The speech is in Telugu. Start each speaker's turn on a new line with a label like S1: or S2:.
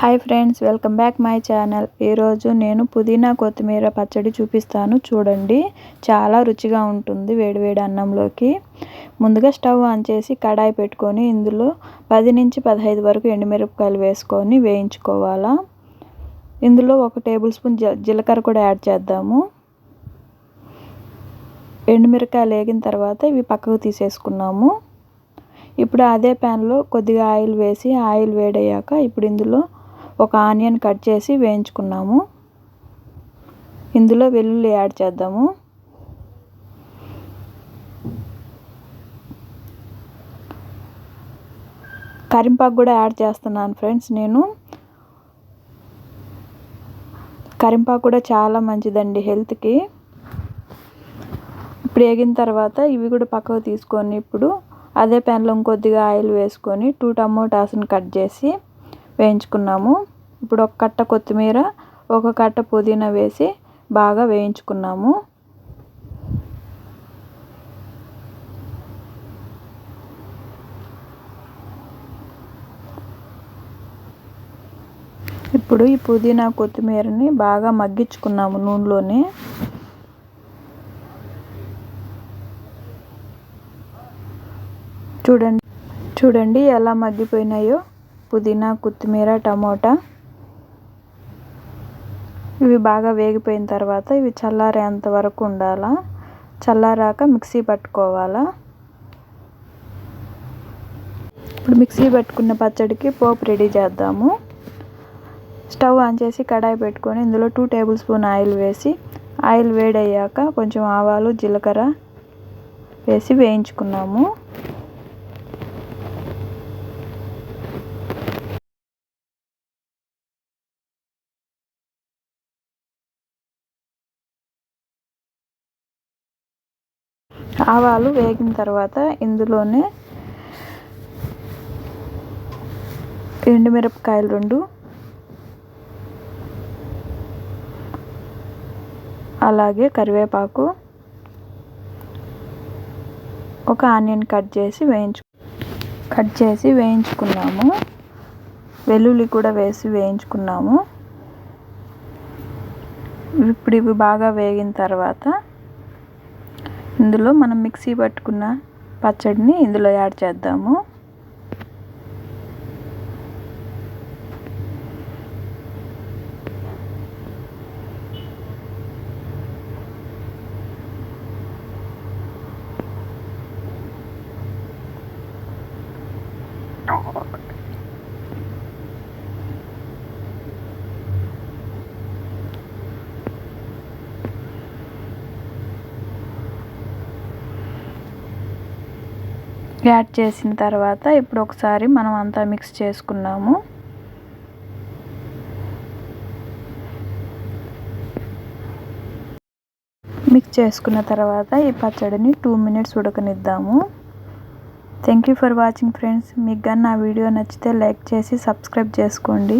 S1: Hi friends, welcome back my channel. ఈరోజు నేను పుదీనా కొత్తిమీర పచ్చడి చూపిస్తాను. చూడండి, చాలా రుచిగా ఉంటుంది వేడివేడి అన్నంలోకి. ముందుగా స్టవ్ ఆన్ చేసి కడాయి పెట్టుకొని ఇందులో 10 నుంచి 15 వరకు ఎండుమిరపకాయలు వేసుకొని వేయించుకోవాలా. ఇందులో 1 టేబుల్ స్పూన్ జీలకర్ర కూడా యాడ్ చేద్దాము. ఎండుమిరపకాయలు వేగిన తర్వాత ఇవి పక్కకు తీసేసుకున్నాము. ఇప్పుడు అదే ప్యాన్లో కొద్దిగా ఆయిల్ వేసి ఆయిల్ వేడయ్యాక ఇప్పుడు ఇందులో 1 ఆనియన్ కట్ చేసి వేయించుకున్నాము. ఇందులో వెల్లుల్లి యాడ్ చేద్దాము. కరింపాకు కూడా యాడ్ చేస్తున్నాను ఫ్రెండ్స్. నేను కరింపాకు కూడా చాలా మంచిదండి హెల్త్కి. ఇప్పుడు వేగిన తర్వాత ఇవి కూడా పక్కకు తీసుకొని ఇప్పుడు అదే ప్యాన్లో ఇంకొద్దిగా ఆయిల్ వేసుకొని 2 టమోటాస్ని కట్ చేసి వేయించుకున్నాము. ఇప్పుడు 1 కట్ట కొత్తిమీర 1 కట్ట పుదీనా వేసి బాగా వేయించుకున్నాము. ఇప్పుడు ఈ పుదీనా కొత్తిమీరని బాగా మగ్గించుకున్నాము నూనెలోనే. చూడండి ఎలా మగ్గిపోయినాయో పుదీనా, కొత్తిమీర, టమోటా. ఇవి బాగా వేగిపోయిన తర్వాత ఇవి చల్లారేంత వరకు ఉండాలా. చల్లారాక మిక్సీ పట్టుకోవాలా. ఇప్పుడు మిక్సీ పట్టుకున్న పచ్చడికి పోపు రెడీ చేద్దాము. స్టవ్ ఆన్ చేసి కడాయి పెట్టుకొని ఇందులో 2 టేబుల్ స్పూన్ ఆయిల్ వేసి ఆయిల్ వేడయ్యాక కొంచెం ఆవాలు, జీలకర్ర వేసి వేయించుకున్నాము. ఆవాలు వేగిన తర్వాత ఇందులోనే ఎండుమిరపకాయలు 2, అలాగే కరివేపాకు, 1 ఆనియన్ కట్ చేసి వేయించుకున్నాము. వెల్లుల్లి కూడా వేసి వేయించుకున్నాము. ఇప్పుడు ఇవి బాగా వేగిన తర్వాత ఇందులో మనం మిక్సీ పట్టుకున్న పచ్చడిని ఇందులో యాడ్ చేద్దాము. యాడ్ చేసిన తర్వాత ఇప్పుడు ఒకసారి మనం అంతా మిక్స్ చేసుకున్నాము. మిక్స్ చేసుకున్న తర్వాత ఈ పచ్చడిని 2 మినిట్స్ ఉడకనిద్దాము. Thank you for watching friends. మీకు కానీ నా వీడియో నచ్చితే లైక్ చేసి సబ్స్క్రైబ్ చేసుకోండి.